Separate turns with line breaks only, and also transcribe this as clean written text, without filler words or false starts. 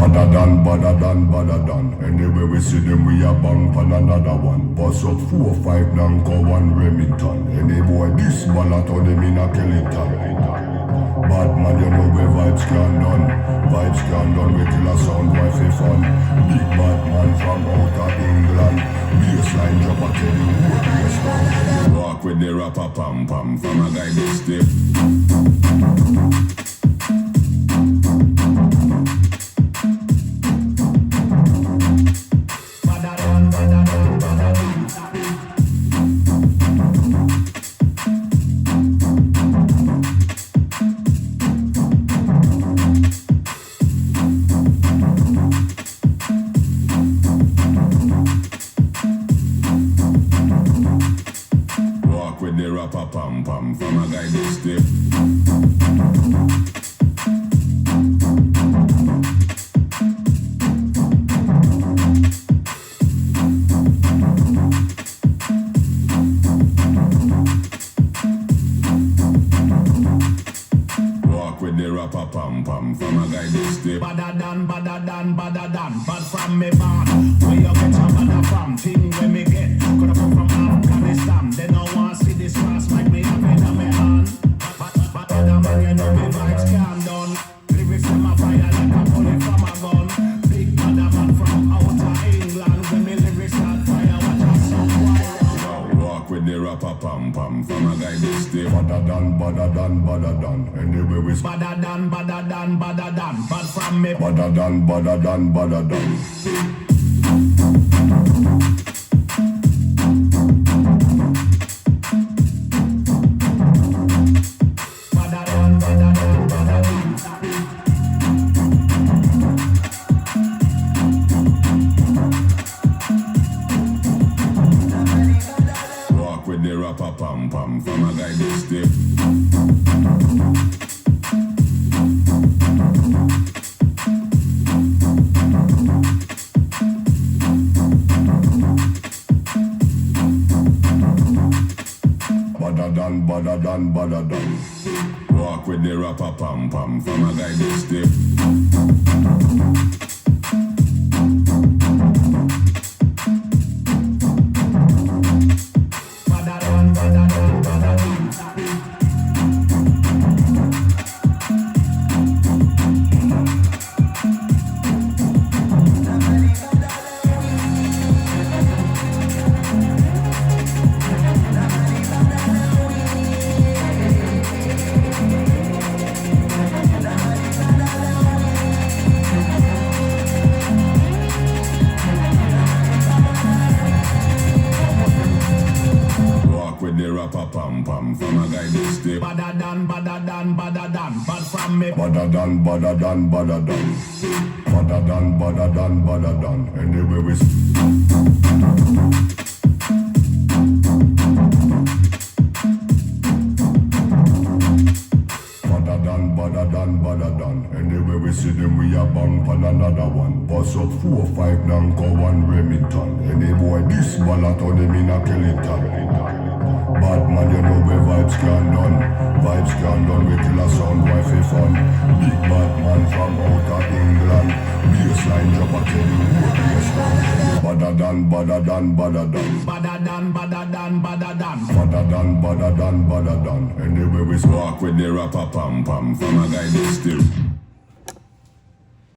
Baddadan, baddadan, baddadan. Anyway we see them, we a bang pan another one. Bust up 4, 5, Nanko, 1 Remington. Any boy this ballot on them in a Kellington. Bad man, you know where vibes can done. Vibes can done, we kill a sound, wife fun. Big bad man from out of England. Bassline drop, I tell you who bass down. Walk with the rapper pam pam, from a guy this stiff. Pam pam from a guy this stiff. Walk with the rapper pam pam from a guy this stiff.
Baddadan, baddadan, baddadan. Bad from me bad. Where you get your badda from? Thing where me get. Coulda come from Afghanistan. They don't want see this fast like me have it on me hand. Baddadan man, you know me vibes can done. Lyrics them a fire like a bullet from a gun. Big badda man from outer England. When me lyrics start fire, watch out some wild.
Walk with the rapper pam pam from a guy this stiff. Baddadan, baddadan, baddadan. Anyway we
Baddadan, baddadan, baddadan. Bad from me.
Baddadan, baddadan, baddadan. Walk with the rapper pam pam from a guy this stiff. Baddadan, baddadan, baddadan. Walk with the rapper pam pam from a guy this stiff.
Baddadan, baddadan, baddadan.
The rapper pam pam from a guy this stiff.
Baddadan, baddadan, baddadan. Bad from me.
Baddadan, baddadan, baddadan. Baddadan, baddadan, baddadan. Anyway we Baddadan, baddadan, baddadan. Anyway we see them, we a bang pan another one. Bust up 4, 5, Nanko, 1 Remington. Any boy this ballot on them in a Kellington. Bad man, you know where vibes can done. Vibes can done, we kill a sound, wife fun. Big bad man from out of England. Bassline drop, I tell you who bass down. Baddadan, baddadan, baddadan.
Baddadan, baddadan, baddadan.
Baddadan, baddadan, baddadan. Anyway we walk with the rapper pam pam from a guy this still.